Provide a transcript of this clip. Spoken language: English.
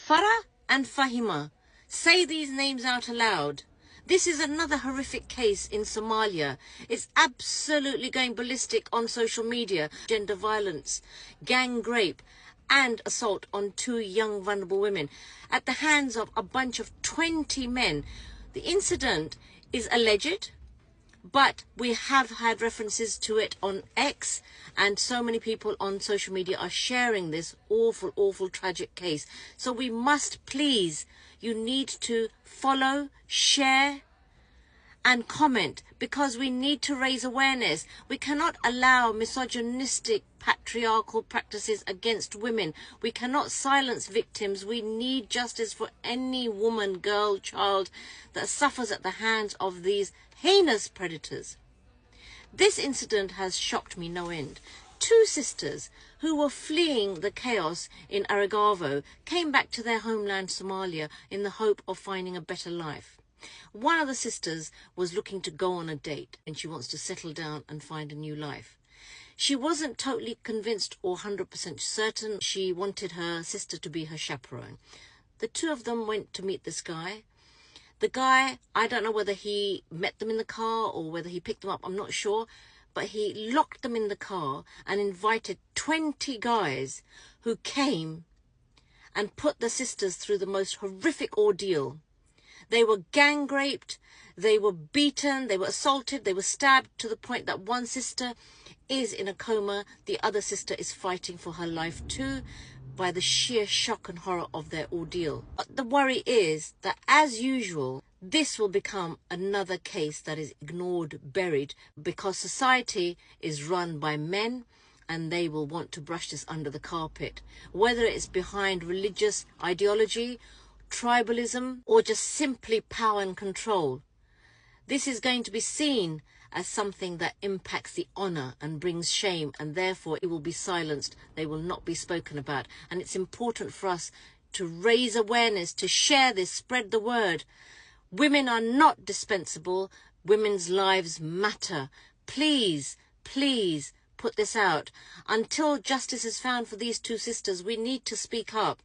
Farah and Fahima. Say these names out aloud. This is another horrific case in Somalia. It's absolutely going ballistic on social media. Gender violence, gang rape, and assault on 2 young vulnerable women at the hands of a bunch of 20 men. The incident is alleged, but we have had references to it on X, and so many people on social media are sharing this awful, awful, tragic case. So we must, please, you need to follow, share, and comment, because we need to raise awareness. We cannot allow misogynistic, patriarchal practices against women. We cannot silence victims. We need justice for any woman, girl, child that suffers at the hands of these heinous predators. This incident has shocked me no end. 2 sisters who were fleeing the chaos in Aragavo came back to their homeland Somalia in the hope of finding a better life. One of the sisters was looking to go on a date, and she wants to settle down and find a new life. She wasn't totally convinced or 100% certain. She wanted her sister to be her chaperone. The 2 of them went to meet this guy. The guy, I don't know whether he met them in the car or whether he picked them up, I'm not sure, but he locked them in the car and invited 20 guys who came and put the sisters through the most horrific ordeal. They were gang raped, they were beaten, they were assaulted, they were stabbed, to the point that one sister is in a coma. The other sister is fighting for her life too, by the sheer shock and horror of their ordeal. But the worry is that, as usual, this will become another case that is ignored, buried, because society is run by men, and they will want to brush this under the carpet, whether it's behind religious ideology, tribalism, or just simply power and control. This is going to be seen as something that impacts the honor and brings shame, and therefore it will be silenced. They will not be spoken about. And it's important for us to raise awareness, to share this, spread the word. Women are not dispensable. Women's lives matter. Please, please put this out. Until justice is found for these 2 sisters, we need to speak up.